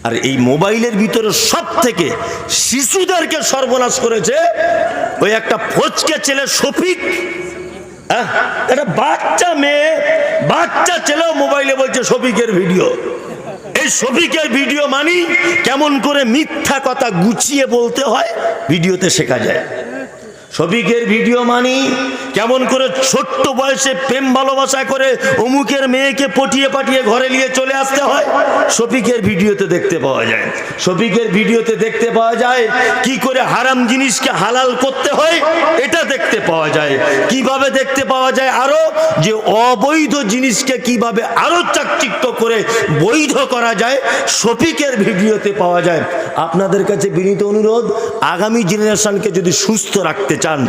আর এই মোবাইলের ভিতরে সব থেকে শিশুদেরকে সর্বনাশ করেছে ওই একটা ফচকে ছেলে শফিক। একটা বাচ্চা মেয়ে, বাচ্চা ছেলেও মোবাইলে বলছে শফিকের ভিডিও। এই শফিকের ভিডিও মানি কেমন করে মিথ্যা কথা গুছিয়ে বলতে হয় ভিডিওতে শেখা যায়। শফিকের ভিডিও মানি কেমন করে ছোট্ট বয়সে প্রেম ভালোবাসা করে অমুকের মেয়েকে পটিয়ে পাঠিয়ে ঘরে নিয়ে চলে আসতে হয়, শফিকের ভিডিওতে দেখতে পাওয়া যায়। শফিকের ভিডিওতে দেখতে পাওয়া যায় কি করে হারাম জিনিসকে হালাল করতে হয়, এটা দেখতে পাওয়া যায়। কিভাবে দেখতে পাওয়া যায় আরো যে অবৈধ জিনিসকে কিভাবে আরো চাকচিক্য করে বৈধ করা যায়, শফিকের ভিডিওতে পাওয়া যায়। আপনাদের কাছে বিনীত অনুরোধ, আগামী জেনারেশনকে যদি সুস্থ রাখতে চান,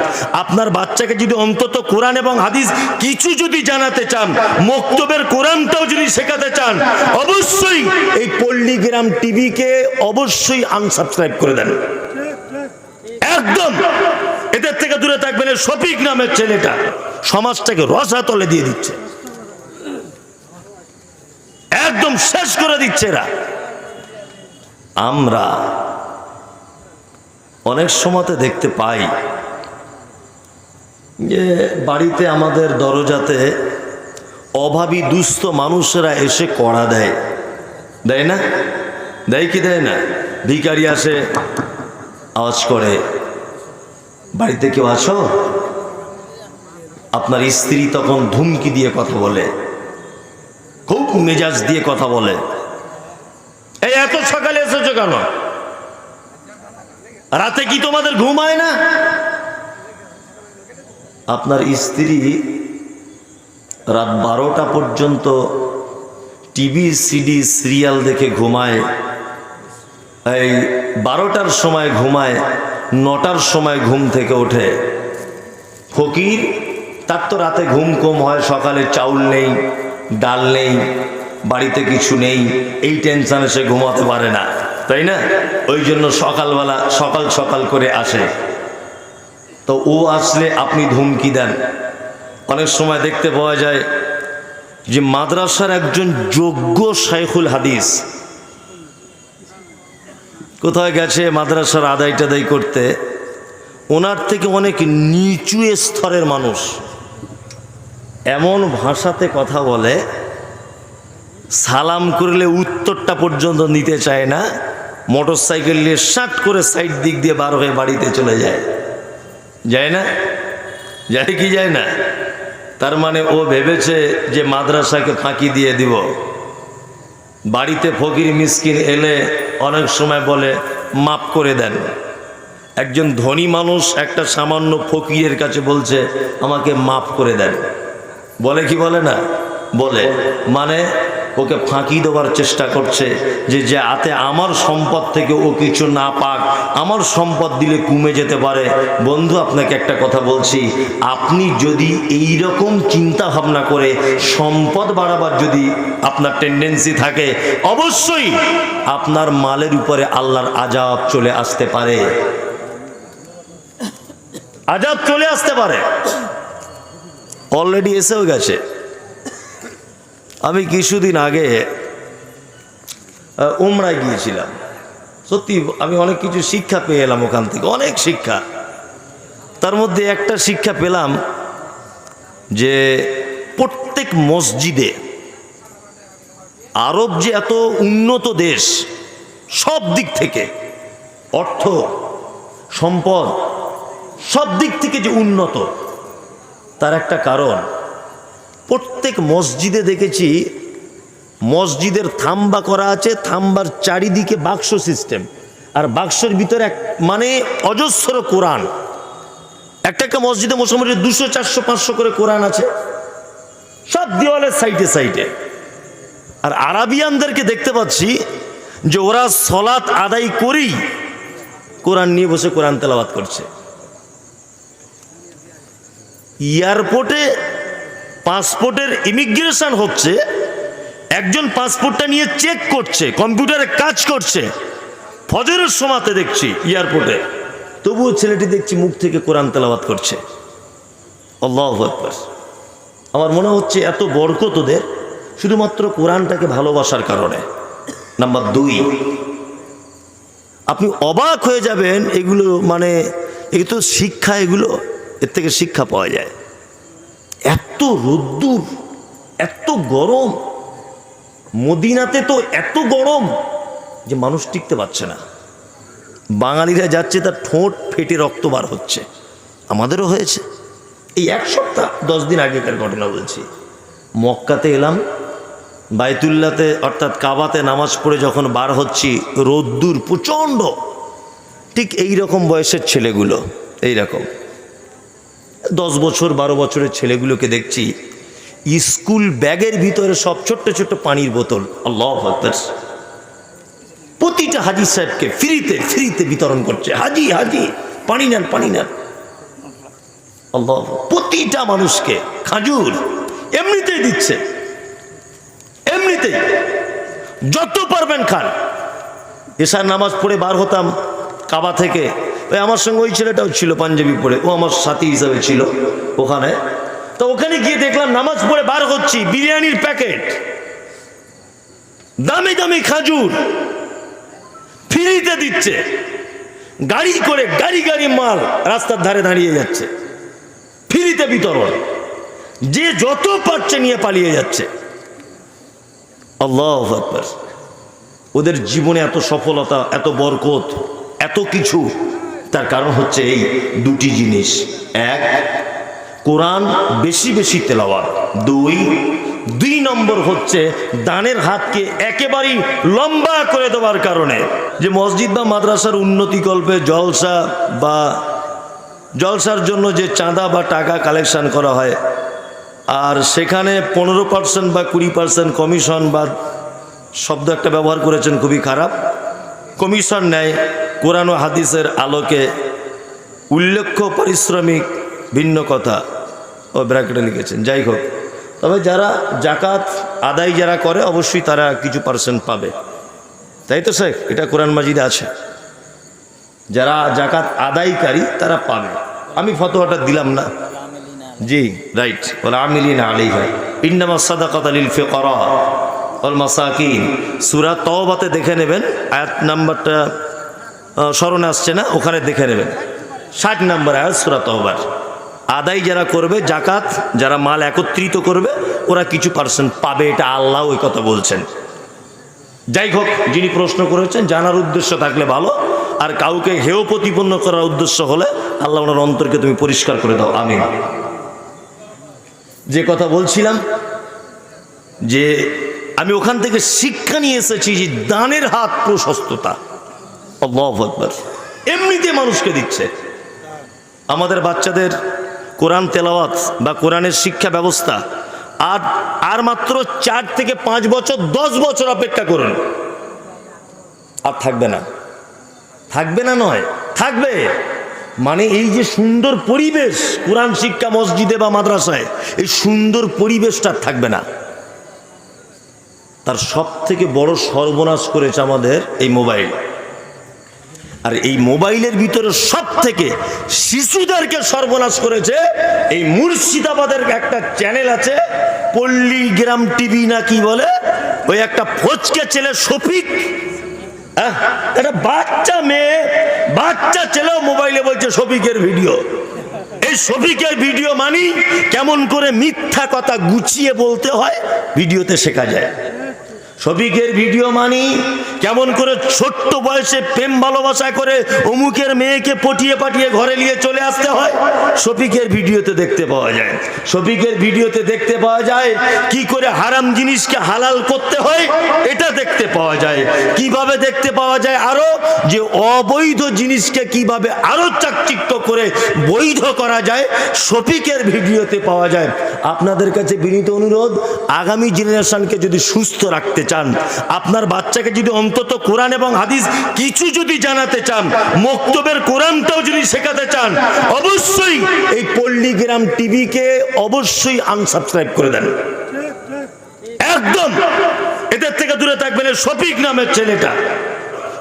আপনার বাচ্চাকে যদি অন্তত কোরআন এবং হাদিস কিছু যদি জানাতে চান, মক্তবের কোরআনটাও যদি শেখাতে চান, অবশ্যই এই পল্লীগ্রাম টিভিকে অবশ্যই আনসাবস্ক্রাইব করে দেন। একদম এদের থেকে দূরে থাকবেন। শফিক নামের ছেলেটা সমাজটাকে রসাতলে দিয়ে দিচ্ছে, একদম শেষ করে দিচ্ছে এরা। আমরা অনেক সময়তে দেখতে পাই যে বাড়িতে আমাদের দরজাতে অভাবী দুস্থ মানুষেরা এসে কড়া দেয়, দেয় না? দেয় কি দেয় না? ভিখারি আসে, আওয়াজ করে, বাড়িতে কেউ আছো? আপনার স্ত্রী তখন ধুমকি দিয়ে কথা বলে, খুব মেজাজ দিয়ে কথা বলে, এই এত সকালে এসেছো কেন? রাতে কি তোমাদের ঘুম হয় না? আপনার স্ত্রী রাত 12টা পর্যন্ত টিভি সিডি সিরিয়াল দেখে ঘুমায়, এই 12টার সময় ঘুমায়, 9টার সময় ঘুম থেকে ওঠে। ফকির, তার তো রাতে ঘুম কম হয়, সকালে চাউল নেই, ডাল নেই, বাড়িতে কিছু নেই, এই টেনশনে সে ঘুমাতে পারে না, তাই না? ওই জন্য সকালবেলা সকাল সকাল করে আসে। তো ও আসলে আপনি ধুমকি দেন। অনেক সময় দেখতে পাওয়া যায় যে মাদ্রাসার একজন যোগ্য শাইখুল হাদিস কোথায় গেছে মাদ্রাসার আদায় টাদাই করতে, ওনার থেকে অনেক নিচু স্তরের মানুষ এমন ভাষাতে কথা বলে, সালাম করলে উত্তরটা পর্যন্ত নিতে চায় না, মোটর সাইকেল নিয়ে শাট করে সাইড দিক দিয়ে বার হয়ে বাড়িতে চলে যায়। যায় না? যায় কি যায় না? তার মানে ও ভেবেছে যে মাদ্রাসাকে ফাঁকি দিয়ে দিব। বাড়িতে ফকির মিসকিন এলে অনেক সময় বলে মাফ করে দেন। একজন ধনী মানুষ একটা সামান্য ফকিরের কাছে বলছে আমাকে মাফ করে দেন, বলে কি বলে না? বলে, মানে ওকে ফাঁকি দেওয়ার চেষ্টা করছে যে যাতে আমার সম্পদ থেকে ও কিছু না পাক, আমার সম্পদ দিলে কমে যেতে পারে। বন্ধু, আপনাকে একটা কথা বলছি, আপনি যদি এই রকম চিন্তা ভাবনা করে সম্পদ বাড়াবার যদি আপনার টেন্ডেন্সি থাকে, অবশ্যই আপনার মালের উপরে আল্লাহর আযাব চলে আসতে পারে, আযাব চলে আসতে পারে। অলরেডি এসেও গেছে। আমি কিছুদিন আগে উমরায় গিয়েছিলাম, সত্যি আমি অনেক কিছু শিক্ষা পেয়ে এলাম ওখান থেকে, অনেক শিক্ষা। তার মধ্যে একটা শিক্ষা পেলাম যে প্রত্যেক মসজিদে, আরব যে এত উন্নত দেশ সব দিক থেকে, অর্থ সম্পদ সব দিক থেকে যে উন্নত, তার একটা কারণ প্রত্যেক মসজিদে দেখেছি মসজিদের থাম্বা করা আছে, থাম্বার চারিদিকে বাক্স সিস্টেম, আর বাক্সের ভিতরে মানে অজস্র কোরআন। একটা একটা মসজিদে মোটামুটি 200, 400, 500 করে কোরআন আছে, সব দেওয়ালের সাইডে সাইডে। আর আরাবিয়ানদেরকে দেখতে পাচ্ছি যে ওরা সলাত আদায় করেই কোরআন নিয়ে বসে কোরআন তেলাওয়াত করছে। এয়ারপোর্টে পাসপোর্টের ইমিগ্রেশন হচ্ছে, একজন পাসপোর্টটা নিয়ে চেক করছে, কম্পিউটারে কাজ করছে, ফজরের সময়তে দেখছি এয়ারপোর্টে, তবুও ছেলেটি দেখছি মুখ থেকে কোরআন তেলাওয়াত করছে। আল্লাহু আকবার। আমার মনে হচ্ছে এত বরকত ওদের শুধুমাত্র কোরআনটাকে ভালোবাসার কারণে। নাম্বার 2, আপনি অবাক হয়ে যাবেন, এগুলো মানে এগুলো তো শিক্ষা, এগুলো এর থেকে শিক্ষা পাওয়া যায়। এত রোদ্দুর, এত গরম, মদিনাতে তো এত গরম যে মানুষ টিকতে পারছে না। বাঙালিরা যাচ্ছে, তার ঠোঁট ফেটে রক্ত বার হচ্ছে। আমাদেরও হয়েছে। এই 1 সপ্তাহ 10 দিন আগেকার ঘটনা বলছি। মক্কাতে এলাম, বাইতুল্লাতে অর্থাৎ কাবাতে নামাজ পড়ে যখন বার হচ্ছি, রোদ্দুর প্রচণ্ড। ঠিক এই রকম বয়সের ছেলেগুলো, এই রকম 10 বছর 12 বছরের ছেলেগুলোকে দেখছি স্কুল ব্যাগের ভিতরে সব ছোট্ট ছোট্ট পানির বোতল। আল্লাহু আকবার। প্রতিটা হাজি সাহেবকে ফ্রিতে ফ্রিতে বিতরণ করছে। হাজি হাজি পানি নেন, পানি নেন। আল্লাহ, প্রতিটা মানুষকে খাজুর এমনিতেই দিচ্ছে, এমনিতেই যত পারবেন খান। এশার নামাজ পড়ে বার হতাম কাবা থেকে, ওই আমার সঙ্গে ওই ছেলেটাও ছিল পাঞ্জাবি পরে, ও আমার সাথী হিসাবে ছিল ওখানে। তো ওখানে গিয়ে দেখলাম নামাজ পড়ে বার হচ্ছি, বিরিয়ানির প্যাকেট, দামি দামি খাজুর ফ্রিতে দিচ্ছে। গাড়ি করে গাড়ি গাড়ি মাল রাস্তার ধারে দাঁড়িয়ে যাচ্ছে, ফ্রিতে বিতরণ। যে যত পারছে নিয়ে পালিয়ে যাচ্ছে। আল্লাহু আকবার। ওদের জীবনে এত সফলতা, এত বরকত, এত কিছু, তার কারণ হচ্ছে এই 2টি জিনিস। 1, কোরআন বেশি বেশি তেলাওয়াত। 2 নম্বর হচ্ছে দানের হাতকে একেবারেই লম্বা করে দেওয়ার কারণে। যে মসজিদ বা মাদ্রাসার উন্নতিকল্পে জলসা বা জলসার জন্য যে চাঁদা বা টাকা কালেকশন করা হয়, আর সেখানে 15% বা 20% কমিশন, বা শব্দ একটা ব্যবহার করেছেন খুবই খারাপ, কমিশন নেয়। কোরআন ও হাদিসের আলোকে উল্লেখ্য পারিশ্রমিক ভিন্ন কথা, ও ব্র্যাকেটে লিখেছেন। যাই হোক, তবে যারা জাকাত আদায় যারা করে অবশ্যই তারা কিছু % পাবে, তাই তো শেখ? এটা কোরআন মাজিদে আছে। যারা জাকাত আদায়কারী তারা পাবে। আমি ফতোয়াটা দিলাম না, জি রাইট। ওয়াল আমিলিনা আলাইহা ইন্নামাস সাদাকাতু লিল ফুকারা ওয়াল মাসাকিন। সূরা তাওবাতে দেখে নেবেন, আয়াত নাম্বারটা স্মরণে আসছে না, ওখানে দেখে নেবেন। 60 নম্বর আয়াত সূরা তাওবার। আদায় যারা করবে জাকাত, যারা মাল একত্রিত করবে, ওরা কিছু % পাবে, এটা আল্লাহ ওই কথা বলছেন। যাই হোক, যিনি প্রশ্ন করেছেন জানার উদ্দেশ্য থাকলে ভালো, আর কাউকে হেয় প্রতিপন্ন করার উদ্দেশ্য হলে আল্লাহ ওনার অন্তরকে তুমি পরিষ্কার করে দাও, আমিন। যে কথা বলছিলাম, যে আমি ওখান থেকে শিক্ষা নিয়ে এসেছি যে দানের হাত প্রশস্ততা। আল্লাহু আকবার। এমনিতে মানুষকে দিচ্ছে। আমাদের বাচ্চাদের কোরআন তেলাওয়াত বা কোরআনের শিক্ষা ব্যবস্থা আর মাত্র 4 থেকে 5 বছর, 10 বছর অপেক্ষা করুন, আর থাকবে না। থাকবে না নয়, থাকবে। মানে এই যে সুন্দর পরিবেশ কোরআন শিক্ষা মসজিদে বা মাদ্রাসায়, এই সুন্দর পরিবেশটা থাকবে না। তার সব থেকে বড় সর্বনাশ করেছে আমাদের এই মোবাইল। আর এই মোবাইলের ভিতরে সব থেকে শিশুদেরকে সর্বনাশ করেছে এই মুর্শিদাবাদের একটা চ্যানেল আছে, পল্লীগ্রাম টিভি না কি বলে, ওই একটা ফচকে ছেলে শফিক, একটা বাচ্চা মেয়ে, বাচ্চা ছেলেও মোবাইলে বলছে শফিকের ভিডিও। এই শফিকের ভিডিও মানি কেমন করে মিথ্যা কথা গুছিয়ে বলতে হয় ভিডিওতে শেখা যায়। শফিকের ভিডিও মানি কেমন করে ছোট্ট বয়সে প্রেম ভালোবাসা করে অমুকের মেয়েকে পটিয়ে পাঠিয়ে ঘরে নিয়ে চলে আসতে হয়, শফিকের ভিডিওতে দেখতে পাওয়া যায়। শফিকের ভিডিওতে দেখতে পাওয়া যায় কি করে হারাম জিনিসকে হালাল করতে হয়, এটা দেখতে পাওয়া যায়। কিভাবে দেখতে পাওয়া যায় আরো, যে অবৈধ জিনিসকে কিভাবে আরো চাকচিক্য করে বৈধ করা যায়, শফিকের ভিডিওতে পাওয়া যায়। আপনাদের কাছে বিনীত অনুরোধ, আগামী জেনারেশনকে যদি সুস্থ রাখতে চান, আপনার বাচ্চাকে যদি অন্তত কোরআন এবং হাদিস কিছু যদি জানাতে চান, মক্তবের কোরআনটাও যদি শেখাতে চান, অবশ্যই এই পল্লীগ্রাম টিভিকে অবশ্যই আনসাবস্ক্রাইব করে দেন। একদম এদের থেকে দূরে থাকবেন। শফিক নামের ছেলেটা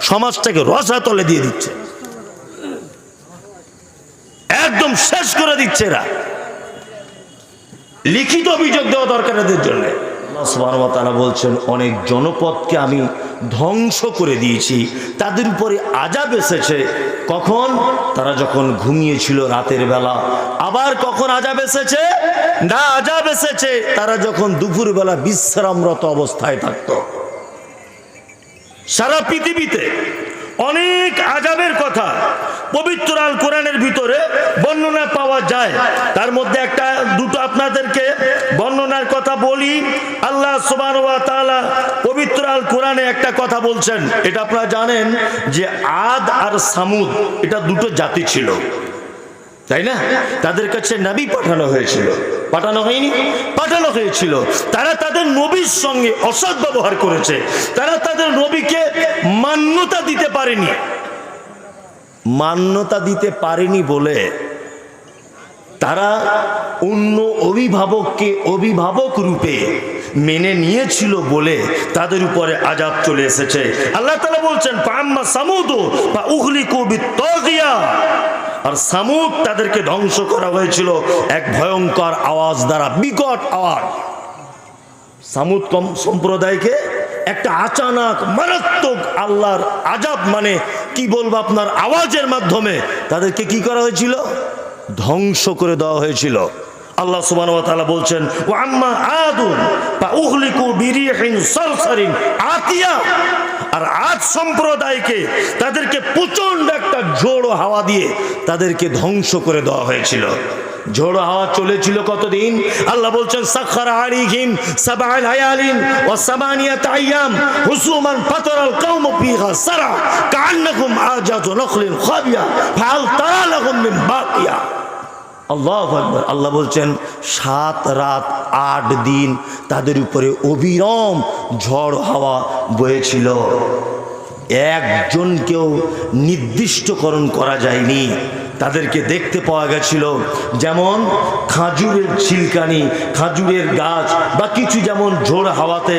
সমাজটাকে রসাতলে দিয়ে দিচ্ছে, একদম শেষ করে দিচ্ছে। এরা লিখিত অভিযোগ দেওয়া দরকার এদের জন্য। সুবহানাহু ওয়া তাআলা বলছেন অনেক জনপদকে আমি ধ্বংস করে দিয়েছি, তাদের উপরে আযাব এসেছে। কখন? তারা যখন ঘুমিয়েছিল রাতের বেলা। আবার কখন আযাব এসেছে? না, আযাব এসেছে তারা যখন দুপুরবেলা বিশ্রামরত অবস্থায় থাকত। সারা পৃথিবীতে অনেক আযাবের কথা পবিত্র আল কোরআনের ভিতরে বর্ণনা পাওয়া যায়। তার মধ্যে একটা দুটো আপনাদেরকে বর্ণনার কথা বলি। আল্লাহ সুবহানাহু ওয়া তাআলা পবিত্র আল কোরআনে একটা কথা বলছেন, এটা আপনারা জানেন যে আদ আর সামুদ এটা দুটো জাতি ছিল, তাই না? তাদের কাছে নবী পাঠানো হয়েছিল, পাঠানো হয়নি? পাঠানো হয়েছিল। তারা তাদের নবীর সঙ্গে অসৎ ব্যবহার করেছে, তারা তাদের নবীকে মান্যতা দিতে পারেনি। মান্যতা দিতে পারেনি বলে তারা অন্য অভিভাবককে অভিভাবক রূপে মেনে নিয়েছিল বলে তাদের উপরে আযাব চলে এসেছে। আল্লাহ তাআলা বলছেন ফাম্মা সামুদ ফা উহলিকু বিত্তাগিয়া, আর সামুদ তাদেরকে ধ্বংস করা হয়েছিল এক ভয়ঙ্কর আওয়াজ দ্বারা, বিকট আওয়াজ। সামুদ সম্প্রদায়কে একটা আচানক মারাত্মক আল্লাহর আযাব, মানে কি বলবো আপনার, আওয়াজের মাধ্যমে তাদেরকে কি করা হয়েছিল? ধ্বংস করে দেওয়া হয়েছিল। আল্লাহ সুবহানাহু ওয়া তাআলা বলছেন ওয়া আম্মা আদুন ফা উহলিকু বিরিহিন সারসারিন আতিয়া, আর আদ সম্প্রদায়কে তাদেরকে প্রচন্ড একটা ঝোড়ো হাওয়া দিয়ে তাদেরকে ধ্বংস করে দেওয়া হয়েছিল। ঝোড়ো হাওয়া চলেছিল কতদিন? আল্লাহ বলছেন সাখখারা আলাইহিম সাবআ লায়ালিন ওয়া সামানিয়াতা আইয়াম হুসুমান ফাতারাল কওম ফিহা সারা কাআন্নাকুম আজাতু নাখলিন খাবিয়া ফাহাল তারা লাহুম মিন বাকিয়া। আল্লাহু আকবার। আল্লাহ বলছেন 7 রাত 8 দিন তাদের উপরে অবিরাম ঝড় হাওয়া বয়েছিল, একজনকেও নির্দিষ্টকরণ করা যায়নি। তাদেরকে দেখতে পাওয়া গেছিল যেমন খাজুরের ছিলকানি, খাজুরের গাছ বা কিছু যেমন ঝোড় হাওয়াতে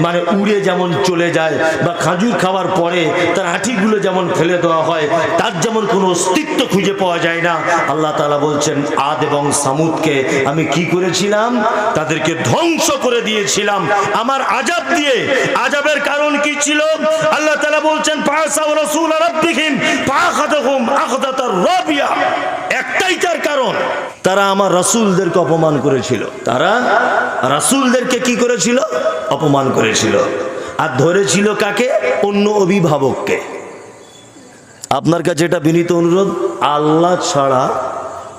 মানে উড়ে যেমন চলে যায়, বা খাজুর খাওয়ার পরে তার আঁটিগুলো যেমন ফেলে দেওয়া হয়, তার যেমন কোনো অস্তিত্ব খুঁজে পাওয়া যায় না। আল্লাহ তাআলা বলছেন আদ এবং সামুদকে আমি কি করেছিলাম? তাদেরকে ধ্বংস করে দিয়েছিলাম আমার আযাব দিয়ে। আযাবের কারণ কি ছিল? আল্লাহ তাআলা বলছেন ফাসাউ রাসূল রাব্বিহিম ফাআখাযাহুম আখযাতার রাবিয়া, একটাই তার কারণ, তারা আমার রাসূলদেরকে অপমান করেছিল। তারা রাসূলদেরকে কি করেছিল? অপমান করেছিল। আর ধরেছিল কাকে? অন্য অভিভাবককে। আপনার কাছে এটা বিনীত অনুরোধ, আল্লাহ ছাড়া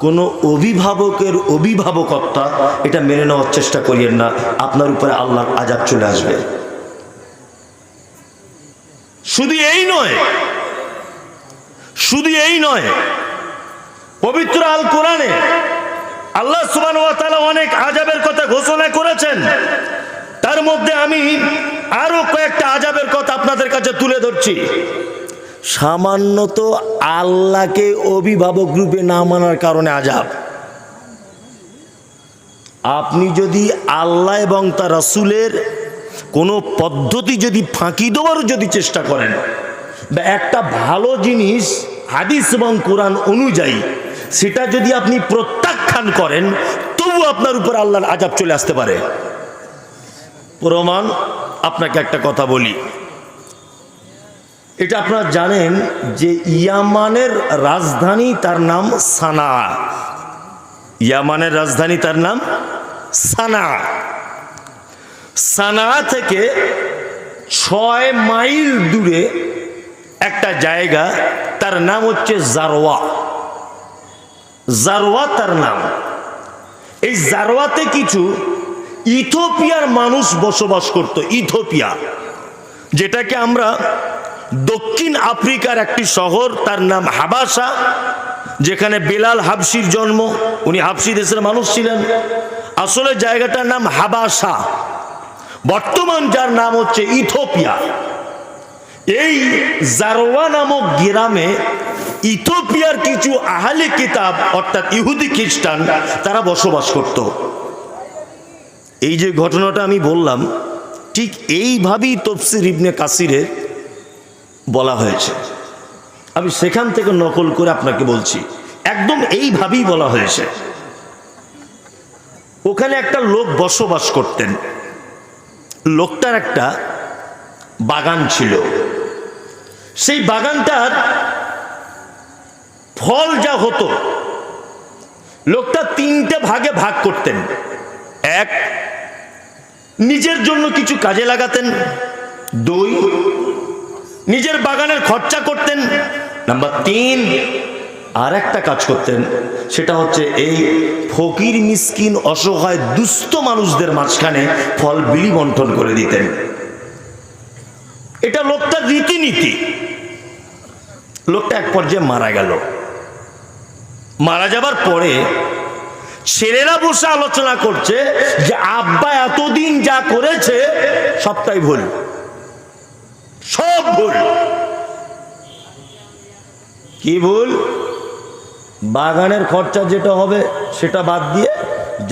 কোনো অভিভাবকের অভিভাবকত্বা এটা মেনে নেওয়ার চেষ্টা করিয়েন না, আপনার উপরে আল্লাহর আযাব চলে আসবে। শুধু এই নয়, শুধু এই নয়, পবিত্র আল কোরআনে আল্লাহ সুবহানাহু ওয়া তাআলা অনেক আযাবের কথা ঘোষণা করেছেন। তার মধ্যে আমি আরো কয়েকটা আযাবের কথা আপনাদের কাছে তুলে ধরছি। সামান্যত আল্লাহকে অভিভাবক রূপে না মানার কারণে আযাব। আপনি যদি আল্লাহ এবং তার রাসূলের কোনো পদ্ধতি যদি ফাঁকি দেওয়ার যদি চেষ্টা করেন, বা একটা ভালো জিনিস হাদিস এবং কোরআন অনুযায়ী সেটা যদি আপনি প্রত্যাখ্যান করেন, তবু আপনার উপর আল্লাহর আযাব চলে আসতে পারে। প্রমাণ আপনাকে একটা কথা বলি, এটা আপনারা জানেন যে ইয়ামানের রাজধানী তার নাম সানা। ইয়ামানের রাজধানী তার নাম সানা। সানা থেকে 6 মাইল দূরে একটা জায়গা, তার নাম হচ্ছে জারওয়া। জারওয়া তার নাম। এই জারওয়াতে কিছু ইথিওপিয়ার মানুষ বসবাস করত। ইথিওপিয়া, যেটাকে আমরা দক্ষিণ আফ্রিকার একটি শহর, তার নাম হাবাসা, যেখানে বেলাল হাবশির জন্ম। উনি হাবশি দেশের মানুষ ছিলেন। আসলে জায়গাটার নাম হাবাসা, বর্তমান যার নাম হচ্ছে ইথিওপিয়া। এই জারওয়া নামক গ্রামে ইথিওপিয়ার কিছু আহলে কিতাব অর্থাৎ ইহুদি খ্রিস্টান তারা বসবাস করত। এই যে ঘটনাটা আমি বললাম, ঠিক এইভাবেই তাফসীর ইবনে কাসিরে বলা হয়েছে। আমি সেখান থেকে নকল করে আপনাকে বলছি, একদম এইভাবেই বলা হয়েছে। ওখানে একটা লোক বসবাস করতেন, লোকটার একটা বাগান ছিল। সেই বাগানটার ফল যা হতো লোকটা তিনটে ভাগে ভাগ করতেন। এক, নিজের জন্য কিছু কাজে লাগাতেন। দুই, নিজের বাগানের খরচা করতেন। নাম্বার তিন, আর একটা কাজ করতেন, সেটা হচ্ছে এই ফকির মিসকিন অসহায় দুস্থ মানুষদের মাঝখানে ফল বিলি বন্টন করে দিতেন। এটা লোকটার রীতিনীতি। লোকটা এক পর্যায়ে মারা গেল। মারা যাবার পরে ছেলেরা বসে আলোচনা করছে যে আব্বা এতদিন যা করেছে সবটাই ভুল, সব ভুল। কি ভুল? বাগানের খরচা যেটা হবে সেটা বাদ দিয়ে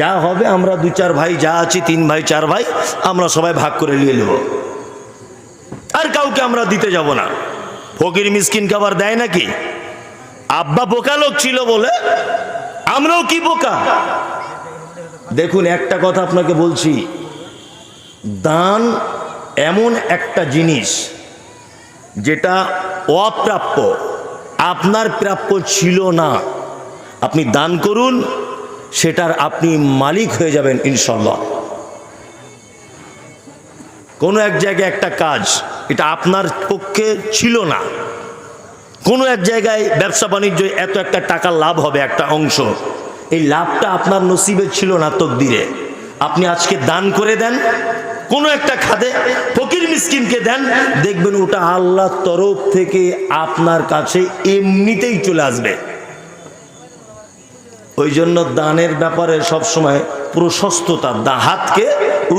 যা হবে আমরা দু চার ভাই যা আছি, তিন ভাই চার ভাই, আমরা সবাই ভাগ করে নিয়ে নেব, আর কাউকে আমরা দিতে যাব না। ফকির মিসকিন খাবার দেয় নাকি? আব্বা বোকা লোক ছিল বলে আমরাও কি বোকা? দেখুন, একটা কথা আপনাকে বলছি, দান এমন একটা জিনিস যেটা অপ্রাপ্য, আপনার প্রাপ্য ছিল না। আপনি দান করুন, সেটার আপনি মালিক হয়ে যাবেন ইনশাল্লাহ। কোনো এক জায়গায় একটা কাজ, এটা আপনার পক্ষে ছিল না, কোনো এক জায়গায় ব্যবসা বাণিজ্য এত একটা টাকা লাভ হবে একটা অংশ, এই লাভটা আপনার নসিবে ছিল না, তকদিরে। আপনি আজকে দান করে দেন কোনো একটা খাতে, ফকির মিসকিনকে দেন, দেখবেন ওটা আল্লাহর তরফ থেকে আপনার কাছে এমনিতেই চলে আসবে। ওই জন্য দানের ব্যাপারে সবসময় প্রশস্ততা, হাতকে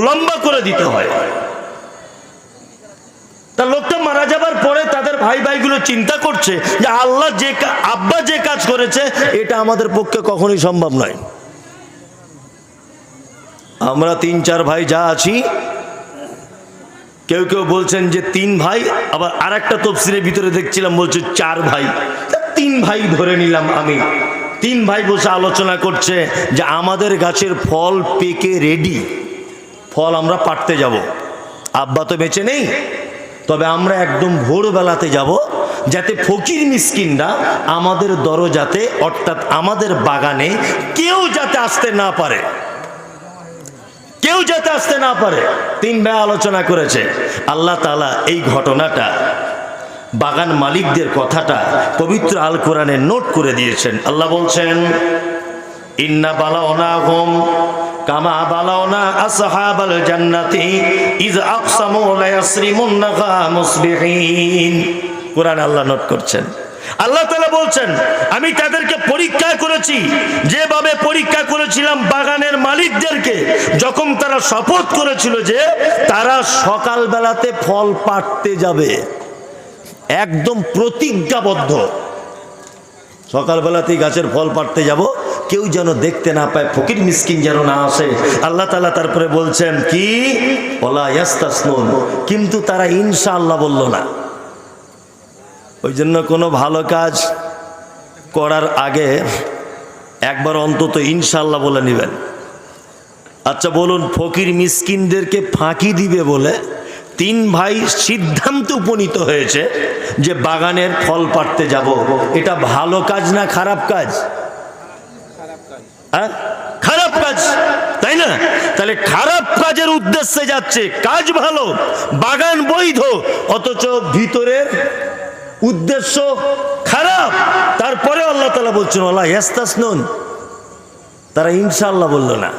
লম্বা করে দিতে হয়। তা লোকটা মারা যাবার পরে তাদের ভাই ভাইগুলো চিন্তা করছে যে আল্লাহ যে আব্বা যে কাজ করেছে এটা আমাদের পক্ষে কখনোই সম্ভব নয়। আমরা তিন চার ভাই যা আছি, কেউ কেউ বলছেন যে তিন ভাই, আবার আর একটা তফসিরের ভিতরে দেখছিলাম বলছে চার ভাই। তিন ভাই ধরে নিলাম আমি। তিন ভাই বসে আলোচনা করছে যে আমাদের গাছের ফল পেকে রেডি, ফল আমরা পাড়তে যাব। আব্বা তো বেঁচে নেই, তবে আমরা একদম ভোরবেলাতে যাব, যাতে ফকির মিসকিনরা আমাদের দরজাতে, অর্থাৎ আমাদের বাগানে কেউ যাতে আসতে না পারে, কেউ যাতে আসতে না পারে। তিন ভাই আলোচনা করেছে। আল্লাহ তাআলা এই ঘটনাটা, বাগান মালিকদের কথাটা পবিত্র আল কোরআনে নোট করে দিয়েছেন। আল্লাহ বলছেন, ইন্না বালাওনাহুম কামা বালাওনা আসহাবাল জান্নাতি ইয আকসামু লা ইয়াসরিমুন্নাহা মুসবিহিন। কোরআন আল্লাহ নোট করছেন। আল্লাহ তাআলা বলছেন, আমি তাদেরকে পরীক্ষা করেছি যেভাবে পরীক্ষা করেছিলাম বাগানের মালিকদেরকে, যখন তারা শপথ করেছিল যে তারা সকাল বেলাতে ফল পাড়তে যাবে, একদম প্রতিজ্ঞাবদ্ধ, সকালবেলাতেই গাছের ফল পাড়তে যাব, কেউ যেন দেখতে না পায়, ফকির মিসকিন যেন না আসে। আল্লাহ তাআলা তারপরে বলছেন কি, ওয়ালা ইয়াস্তাসনুন, কিন্তু তারা ইনশাআল্লাহ বলল না। ওই জন্য কোনো ভালো কাজ করার আগে একবার অন্তত ইনশাআল্লাহ বলে নেবেন। আচ্ছা বলুন, ফকির মিসকিনদেরকে ফাঁকি দিবে বলে তিন ভাই সিদ্ধান্ত উপনীত হয়েছে যে বাগানের ফল পাড়তে যাব, এটা ভালো কাজ না খারাপ কাজ? খারাপ কাজ, তাই না? তাহলে খারাপ কাজের উদ্দেশ্যে যাচ্ছে, কাজ ভালো, বাগান বৈধ, অথচ ভিতরের উদ্দেশ্য খারাপ। তারপরে আল্লাহ তাআলা বলছেন ওয়ালা ইয়াস্তাসনুন, তারা ইনশাআল্লাহ বলল না।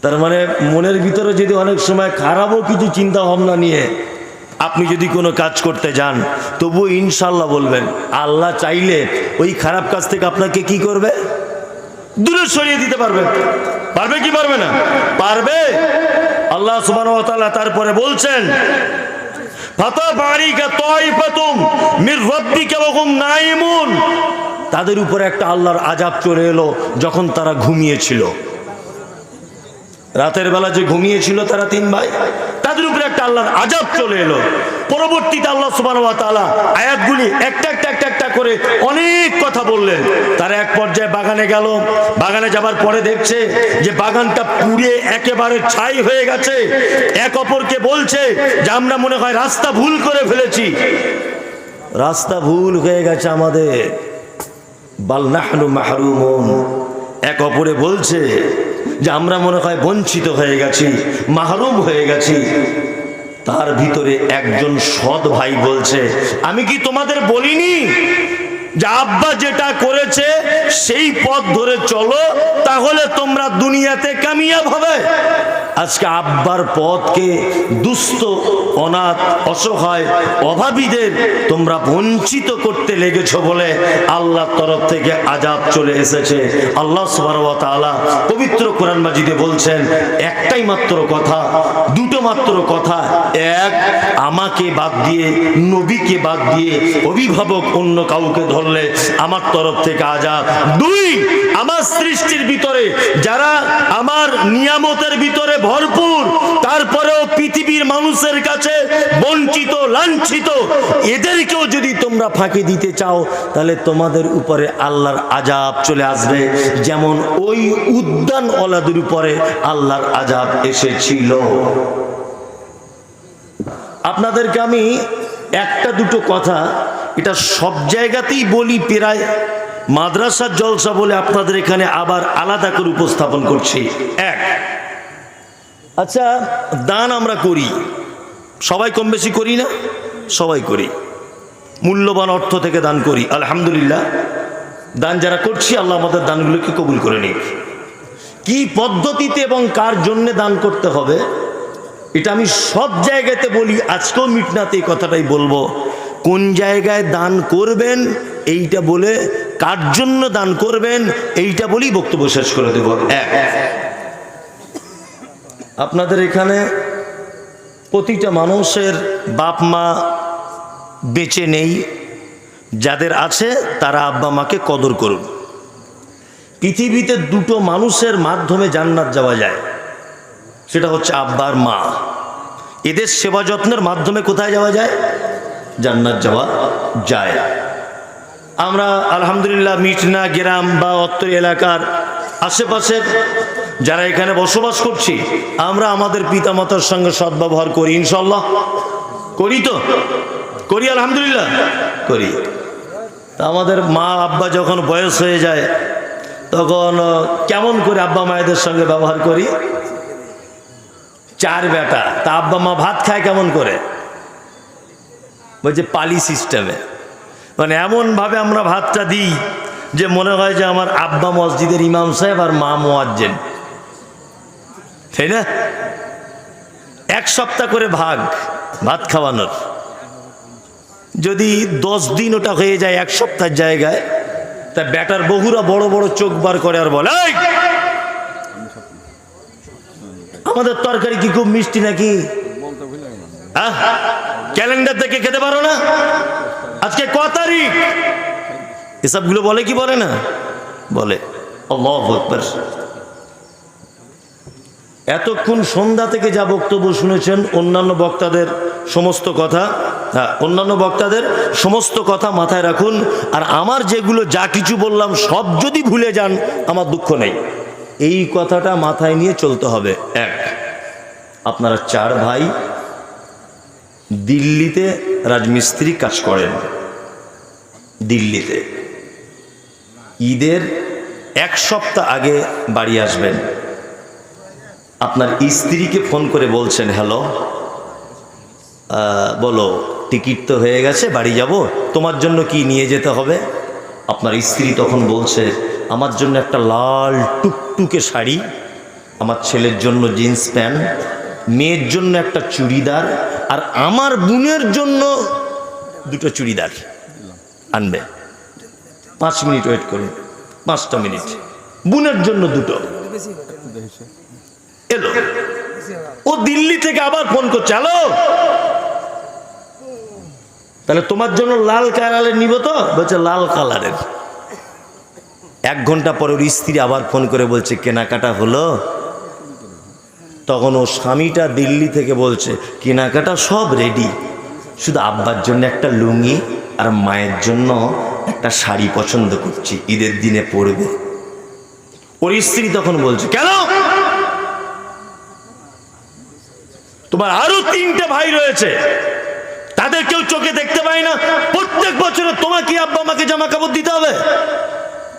তার মানে মনের ভিতরে যদি অনেক সময় খারাপও কিছু চিন্তা ভাবনা নিয়ে আপনি যদি কোনো কাজ করতে যান, তবুও ইনশাআল্লাহ বলবেন। আল্লাহ চাইলে ওই খারাপ কাজ থেকে আপনাকে কি করবে? দূরে সরিয়ে দিতে পারবে। পারবে কি পারবে না? পারবে। আল্লাহ সুবহানাহু ওয়া তাআলা তারপরে বলছেন, ফাতাবারিকা তাইফাতুম মির রাব্বিকা ওয়া হুম নাইমুন, তাদের উপরে একটা আল্লাহর আযাব চলে এলো যখন তারা ঘুমিয়েছিল। রাতের বেলা যে ঘুমিয়েছিল তারা 3 ভাই, তাদের উপরে একটা আল্লাহর আযাব চলে এলো। পরবর্তীতে আল্লাহ সুবহানাহু ওয়া তাআলা আয়াতগুলি একটা করে অনেক কথা বললেন। তারা এক পর্যায়ে বাগানে গেল। বাগানে যাবার পরে দেখছে যে বাগানটা পুড়ে একেবারে ছাই হয়ে গেছে। এক অপরকে বলছে যে আমরা মনে হয় রাস্তা ভুল করে ফেলেছি, রাস্তা ভুল হয়ে গেছে আমাদের, বাল নাহনু মাহরুমুন। এক অপরে বলছে যে আমরা মনে হয় বঞ্চিত হয়ে গেছি, মাহরুম হয়ে গেছি। তার ভিতরে একজন সৎ ভাই বলছে আমি কি তোমাদের বলিনি যে আব্বা যেটা করেছে সেই পথ ধরে চলো, তাহলে তোমরা দুনিয়াতে কামিয়াব হবে। আজকে আব্বার পথকে দুস্থ, অনাথ, অসহায়, অভাবীদের তোমরা বঞ্চিত করতে লেগেছো বলে আল্লাহর তরফ থেকে আযাব চলে এসেছে। আল্লাহ সুবহানাহু ওয়া তাআলা পবিত্র কোরআন মাজিদে বলছেন একটাই মাত্র কথা, দুটো মাত্র কথা। এক, আমাকে বাদ দিয়ে, নবীকে বাদ দিয়ে অভিভাবক অন্য কাউকে ধরলে আমার তরফ থেকে আযাব। দুই, আমার সৃষ্টির ভিতরে যারা আমার নিয়ামতের ভিতরে ভরপুর, তারপরেও পৃথিবীর মানুষের কাছে বঞ্চিত, লাঞ্ছিত, এদেরকেও যদি তোমরা ফাঁকি দিতে চাও তাহলে তোমাদের উপরে আল্লাহর আযাব চলে আসবে, যেমন ওই উদ্যান ওয়ালাদের উপরে আল্লাহর আযাব এসেছিল। আপনাদেরকে আমি একটা দুটো কথা, এটা সব জায়গাতেই বলি, প্রায় মাদ্রাসার জলসা বলে আপনাদের এখানে আবার আলাদা করে উপস্থাপন করছি। এক, আচ্ছা, দান আমরা করি, সবাই কম বেশি করি না? সবাই করি, মূল্যবান অর্থ থেকে দান করি, আলহামদুলিল্লাহ। দান যারা করছি আল্লাহ আমাদের দানগুলোকে কবুল করে নিক। কি পদ্ধতিতে এবং কার জন্য দান করতে হবে এটা আমি সব জায়গাতে বলি, আজকেও মিটনাতে এই কথাটাই বলবো। কোন জায়গায় দান করবেন এইটা বলে, কার জন্য দান করবেন এইটা বলেই বক্তব্য শেষ করে দেব। এক, আপনাদের এখানে প্রতিটা মানুষের বাপ মা বেঁচে নেই, যাদের আছে তারা আব্বা মাকে কদর করুন। পৃথিবীতে দুটো মানুষের মাধ্যমে জান্নাত যাওয়া যায়, সেটা হচ্ছে আব্বা আর মা। এদের সেবা যত্নের মাধ্যমে কোথায় যাওয়া যায়? জান্নাত যাওয়া যায়। আমরা আলহামদুলিল্লাহ মিটনা গ্রাম বা অত্র এলাকার আশেপাশের যারা এখানে বসবাস করছি, আমরা আমাদের পিতামাতার সঙ্গে সদ্ব্যবহার করি, ইনশাল্লাহ করি তো? করি, আলহামদুলিল্লাহ করি। তা আমাদের মা আব্বা যখন বয়স হয়ে যায় তখন কেমন করে আব্বা মায়েদের সঙ্গে ব্যবহার করি? 4 বেটা, তা আব্বা মা ভাত খায় কেমন করে? বলছে পালি সিস্টেমে, মানে এমনভাবে আমরা ভাতটা দিই যে মনে হয় যে আমার আব্বা মসজিদের ইমাম সাহেব আর মা মুয়াজ্জিন, তাই না? 1 সপ্তাহ করে ভাগ ভাত খাওয়ানোর। যদি 10 দিন ওটা হয়ে যায় 1 সপ্তাহের জায়গায়, তা বেটার বহুরা বড় বড় চোখ বার করে আর বলে আমাদের তরকারি কি খুব মিষ্টি নাকি? ক্যালেন্ডার দেখে খেতে পারো না? আজকে ক তারিখ? এসবগুলো বলে কি বলে না? বলে। আল্লাহু আকবার। এতক্ষণ সন্ধ্যা থেকে যা বক্তব্য শুনেছেন, অন্যান্য বক্তাদের সমস্ত কথা, অন্যান্য বক্তাদের সমস্ত কথা মাথায় রাখুন। আর আমার যেগুলো যা কিছু বললাম সব যদি ভুলে যান আমার দুঃখ নেই, এই কথাটা মাথায় নিয়ে চলতে হবে। এক, আপনারা 4 ভাই দিল্লিতে রাজমিস্ত্রি কাজ করেন। দিল্লিতে ঈদের 1 সপ্তাহ আগে বাড়ি আসবেন। আপনার স্ত্রীকে ফোন করে বলছেন, হ্যালো, বলো টিকিট তো হয়ে গেছে, বাড়ি যাব, তোমার জন্য কি নিয়ে যেতে হবে? আপনার স্ত্রী তখন বলছে, আমার জন্য একটা লাল টুকটুকে শাড়ি, আমার ছেলের জন্য জিন্স প্যান্ট, মেয়ের জন্য একটা চুড়িদার, আর আমার বোনের জন্য 2টো চুড়িদার আনবে। 5 মিনিট ওয়েট করুন, 5টা মিনিট, বোনের জন্য 2টো। এলো, ও দিল্লি থেকে আবার ফোন করছে, হ্যালো, তাহলে তোমার জন্য লাল কালারের নিব তো? বলছে লাল কালারের। 1 ঘন্টা পরে ওর স্ত্রী আবার ফোন করে বলছে, কেনাকাটা হলো? তখন ও স্বামীটা দিল্লি থেকে বলছে কেনাকাটা সব রেডি, শুধু আব্বার জন্য একটা লুঙ্গি আর মায়ের জন্য একটা শাড়ি পছন্দ করছি, ঈদের দিনে পরবে। ওর স্ত্রী তখন বলছে কেন, তোমার আরো 3টে ভাই রয়েছে, তাদের কেউ চোখে দেখতে পায় না? প্রত্যেক বছরে তোমাকে আব্বা আমাকে জামা কাপড় দিতে হবে?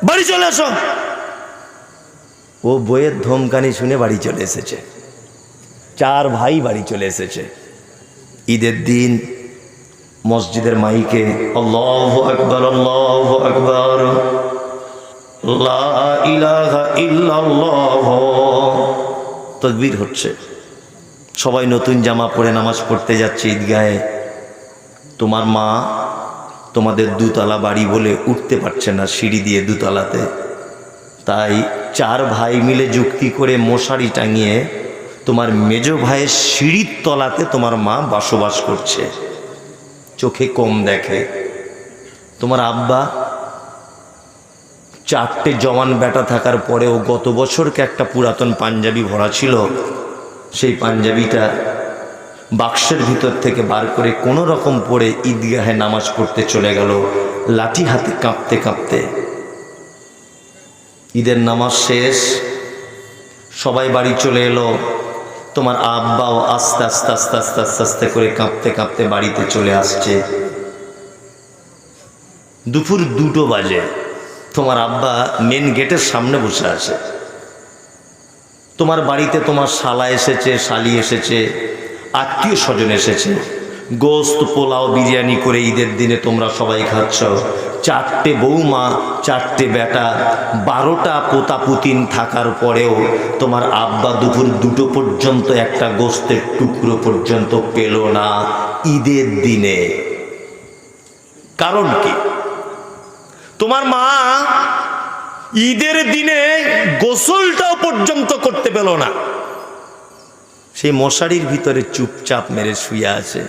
বাড়ি চলে আসো। ও বইয়ের ধমকানি শুনে বাড়ি চলে এসেছে। 4 ভাই বাড়ি চলে এসেছে। ঈদের দিন মসজিদের মাইকে আল্লাহু আকবার আল্লাহু আকবার লা ইলাহা ইল্লাল্লাহ তাকবীর হচ্ছে। সবাই নতুন জামা পরে নামাজ পড়তে যাচ্ছে ঈদগাহে। তোমার মা তোমাদের 2তলা বাড়ি বলে উঠতে পারছে না সিঁড়ি দিয়ে 2তলাতে, তাই 4 ভাই মিলে যুক্তি করে মশারি টাঙিয়ে তোমার মেজ ভাইয়ের সিঁড়ির তলাতে তোমার মা বসবাস করছে, চোখে কম দেখে। তোমার আব্বা 4টে জওয়ান বেটা থাকার পরেও গত বছরকে একটা পুরাতন পাঞ্জাবি ভরা ছিল, সেই পাঞ্জাবিটা বাক্সের ভিতর থেকে বার করে কোনো রকম পরে ঈদগাহে নামাজ পড়তে চলে গেল, লাঠি হাতে কাঁপতে কাঁপতে। ঈদের নামাজ শেষ, সবাই বাড়ি চলে এলো। তোমার আব্বাও আস্তে আস্তে আস্তে আস্তে আস্তে আস্তে করে কাঁপতে কাঁপতে বাড়িতে চলে আসছে। দুপুর 2টো বাজে, তোমার আব্বা মেন গেটের সামনে বসে আছে। তোমার বাড়িতে তোমার শালা এসেছে, শালি এসেছে, আত্মীয় স্বজন এসেছে, গোস্ত পোলাও বিরিয়ানি করে ঈদের দিনে তোমরা সবাই খাচ্ছ। 4টে বৌমা, 4টে বেটা, 12টা পোতা পুতিন থাকার পরেও তোমার আব্বা দুপুর 2টো পর্যন্ত একটা গোস্তের টুকরো পর্যন্ত পেল না ঈদের দিনে। কারণ কি? তোমার মা ঈদের দিনে গোসলটাও পর্যন্ত করতে পেল না, সেই মশারির ভিতরে চুপচাপ মেরে শুয়ে আছে,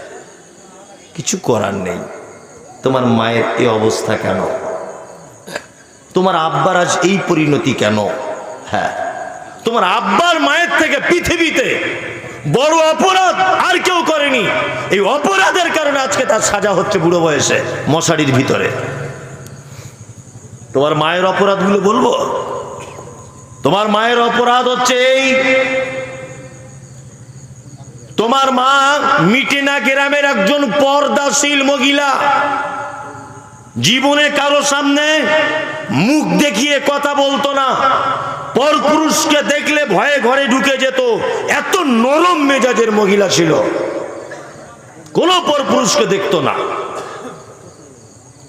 কিছু করার নেই। তোমার মায়ের এই অবস্থা কেন? তোমার আব্বার আজ এই পরিণতি কেন? হ্যাঁ, তোমার আব্বার মায়ের থেকে পৃথিবীতে বড় অপরাধ আর কেউ করেনি। এই অপরাধের কারণে আজকে তার সাজা হচ্ছে বুড়ো বয়সে মশারির ভিতরে। তোমার মায়ের অপরাধগুলো বলবো? তোমার মায়ের অপরাধ হচ্ছে এই, তোমার মা মিটিনা গ্রামের একজন পর্দাশীল মহিলা, জীবনে কারো সামনে মুখ দেখিয়ে কথা বলতো না, পরপুরুষকে দেখলে ভয়ে ঘরে ঢুকে যেত, এত নরম মেজাজের মহিলা ছিল, কোনো পরপুরুষকে দেখতো না।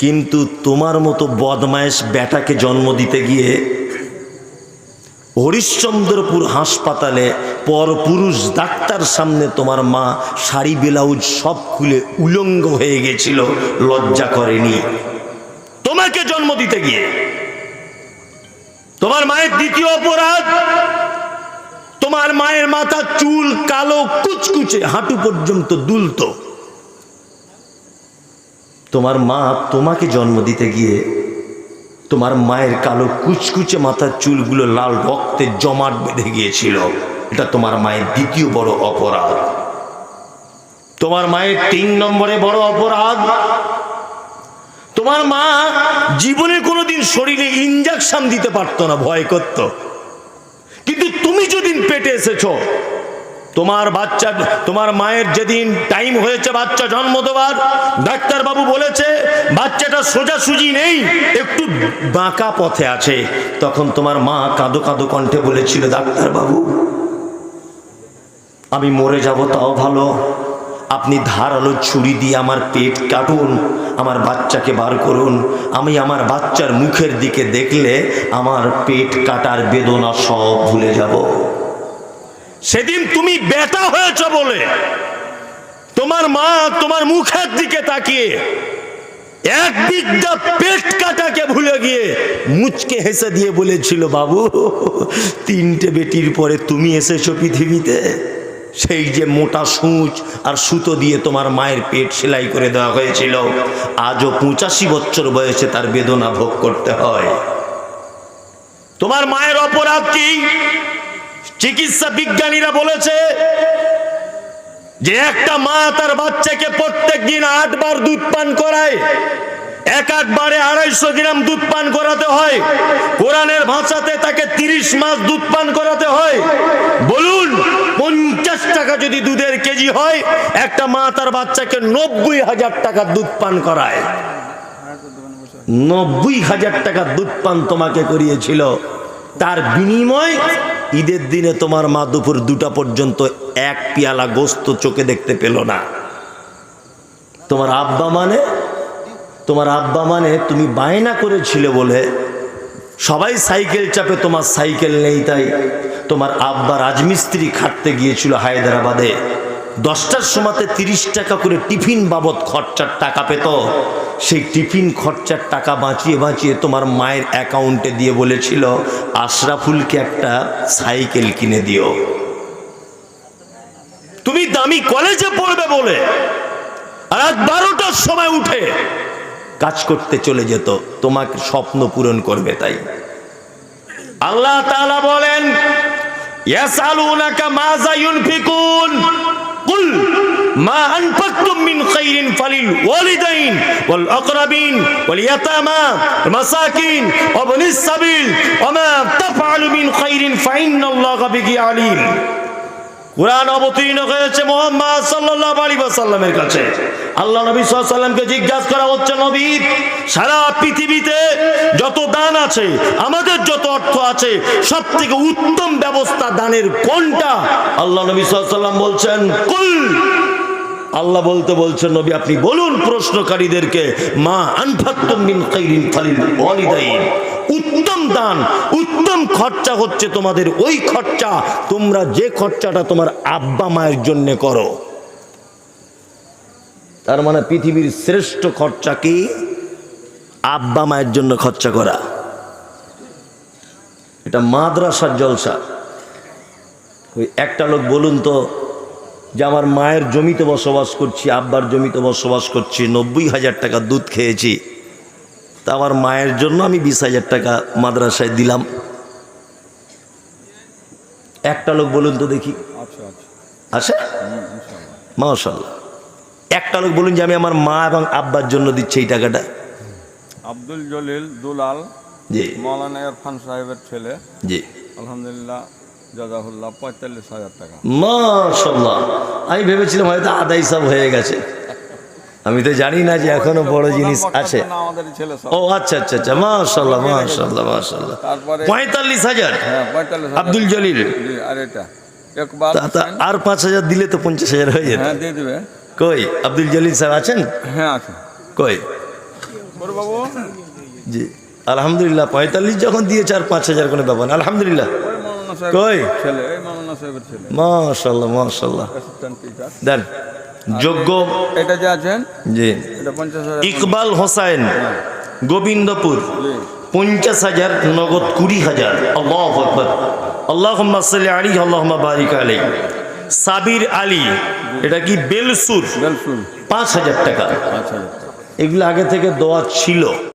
কিন্তু তোমার মতো বদমায়েশ বেটাকে জন্ম দিতে গিয়ে হরিশ্চন্দ্রপুর হাসপাতালে পরপুরুষ ডাক্তার সামনে তোমার মা শাড়ি ব্লাউজ সব খুলে উলঙ্গ হয়ে গেছিল, লজ্জা করেনি তোমাকে জন্ম দিতে গিয়ে। তোমার মায়ের দ্বিতীয় অপরাধ, তোমার মায়ের মাথা চুল কালো কুচকুচে হাঁটু পর্যন্ত দুলতো। তোমার মা তোমাকে জন্ম দিতে গিয়ে তোমার মায়ের কালো কুচকুচে মাথার চুলগুলো লাল রক্তে জমাট বেঁধে গিয়েছিল, এটা তোমার মায়ের দ্বিতীয় বড় অপরাধ। তোমার মায়ের 3 নম্বরে বড় অপরাধ, তোমার মা জীবনে কোনোদিন শরীরে ইনজেকশন দিতে পারতো না, ভয় করত। কিন্তু তুমি যেদিন পেটে এসেছো, তোমার বাচ্চা, তোমার মায়ের যেদিন টাইম হয়েছে বাচ্চা জন্ম দেওয়ার, ডাক্তার বাবু বলেছে বাচ্চাটা সোজাসুজি নেই, একটু বাঁকা পথে আছে, তখন তোমার মা কাঁদো কাঁদো কণ্ঠে বলেছিল, ডাক্তার বাবু আমি মরে যাব তাও ভালো, আপনি ধারালো ছুরি দিয়ে আমার পেট কাটুন, আমার বাচ্চাকে বার করুন, আমি আমার বাচ্চার মুখের দিকে দেখলে আমার পেট কাটার বেদনা সব ভুলে যাব। সেদিন তুমি বেটা হয়েছ বলে তোমার মা তোমার মুখের দিকে তাকিয়ে এক বিদ্যা পেট কাটাকে ভুলে গিয়ে মুচকে হেসে দিয়ে বলেছিল, বাবু 3টে বেটির পরে তুমি এসেছো পৃথিবীতে। সেই যে মোটা সূচ আর সুতো দিয়ে তোমার মায়ের পেট সেলাই করে দেওয়া হয়েছিল, আজও 85 বছর বয়সে তার বেদনা ভোগ করতে হয়। তোমার মায়ের অপরাধ কি? চিকিৎসা বিজ্ঞানীরা বলেছে যে একটা মা তার বাচ্চাকে প্রত্যেক দিন 8 বার দুধ পান করায়, এক বারে 250 গ্রাম দুধ পান করাতে হয়। কোরআনের ভাষাতে তাকে 30 মাস দুধ পান করাতে হয়। বলুন 50 টাকা যদি দুধের কেজি হয়, একটা মা তার বাচ্চাকে 90,000 টাকা দুধ পান করায়। 90,000 টাকা দুধ পান তোমাকে করিয়েছিল, তার বিনিময় ঈদের দিনে তোমার মা দুপুর 2টা পর্যন্ত 1 পেয়ালা গোস্ত চোখে দেখতে পেল না। তোমার আব্বা মানে তুমি বায়না করেছিলে বলে সবাই সাইকেল চাপে, তোমার সাইকেল নেই, তাই তোমার আব্বা রাজমিস্ত্রি খাটতে গিয়েছিল হায়দ্রাবাদে। 10টার সময়তে 30 টাকা করে টিফিন বাবদ খরচার টাকা পেত। সেই টিফিন খরচার টাকা বাঁচিয়ে বাঁচিয়ে তোমার মায়ের অ্যাকাউন্টে দিয়ে বলেছিল আশরাফুলকে একটা সাইকেল কিনে দিও। তুমি দামি কলেজে পড়বে বলে রাত 12টার সময় উঠে কাজ করতে চলে যেত, তোমাকে স্বপ্ন পূরণ করবে। তাই আল্লাহ তাআলা বলেন ইয়াসালুনাকা মাযা ইউনফিকুন কুল মা আনফাকতুম মিন খাইরিন ফালিল ওয়ালিদাইন ওয়াল আকরাবিন ওয়াল ইয়াতামা ওয়াল মাসাকিন ওয়া ইবনিস সাবিল ওয়া মা তাফআলু মিন খাইরিন ফাইন্নাল্লাহা বিহি আলিম। কুরআন অবতীর্ণ হয়েছে মুহাম্মদ সাল্লাল্লাহু আলাইহি ওয়াসাল্লামের কাছে। আল্লাহ নবী সাল্লাল্লাহু আলাইহি ওয়াসাল্লামকে জিজ্ঞাসা করা হচ্ছে, নবী সারা পৃথিবীতে যত দান আছে, আমাদের যত অর্থ আছে, সবথেকে উত্তম ব্যবস্থা দানের কোনটা? আল্লাহ নবী সাল্লাল্লাহু আলাইহি ওয়াসাল্লাম বলছেন কুল। আল্লাহ বলছেন নবী আপনি বলুন প্রশ্নকারীদেরকে, মা আনফাকতুম মিন খাইরিন ফালিল ওয়ালিদাইন। উত্তম দান, উত্তম খরচা হচ্ছে তোমাদের ওই খরচা, তোমরা যে খরচাটা তোমার আব্বা মায়ের জন্য করো। তার মানে পৃথিবীর শ্রেষ্ঠ খরচা কি? আব্বা মায়ের জন্য খরচা করা। এটা মাদ্রাসার জলসা। ওই একটা লোক বলুন তো যে আমার মায়ের জমিতে বসবাস করছি, আব্বার জমিতে বসবাস করছি, 90,000 টাকা দুধ খেয়েছি, তা আমার মায়ের জন্য আমি 20,000 টাকা মাদ্রাসায় দিলাম। একটা লোক বলুন তো দেখি। আছে? মাশাআল্লাহ। একটা লোক বলুন যে আমি আমার মা এবং আব্বার জন্য দিচ্ছি এই টাকাটা। আব্দুল জলিল দুলাল, জি, মাওলানা ইরফান সাহেবের ছেলে, জি, আলহামদুলিল্লাহ জাযাহুল্লাহ 45,000 টাকা। মাশাআল্লাহ। আমি ভেবেছিলাম হয়তো আদাই সব হয়ে গেছে, আমি তো জানি না যে এখনো বড় জিনিস আছে। আমাদের ছেলে সব। ও আচ্ছা আচ্ছা আচ্ছা, মাশাআল্লাহ মাশাআল্লাহ মাশাআল্লাহ। তারপরে 45,000। হ্যাঁ 45,000 আব্দুল জলিল। জি। আর এটা একবার আর 5,000 দিলে তো 50,000 হয়ে যেত। হ্যাঁ দিয়ে দিবে। কই আব্দুল জলিল স্যার আছেন? হ্যাঁ আছে। কই? বড় বাবু। জি আলহামদুলিল্লাহ। 45 যখন দিয়েছে আর 5,000 কোনো ব্যাপার না, আলহামদুলিল্লাহ। ওই মাওলানা সাহেব কই? ছেলে, এই মাওলানা সাহেবের ছেলে। মাশাআল্লাহ মাশাআল্লাহ। Assistant teacher. দেন যোগ্য। এটা যে আছেন, জি, এটা 50,000। ইকবাল হোসেন, গোবিন্দপুর, 50,000 নগদ 20,000। আল্লাহু আকবার। আল্লাহুম্মা সাল্লি আলাইহি আল্লাহুম্মা বারিক আলাইহি। সাবির আলী, এটা কি বেলসুর, 5,000 টাকা। আচ্ছা। এগুলো আগে থেকে দেওয়া ছিল।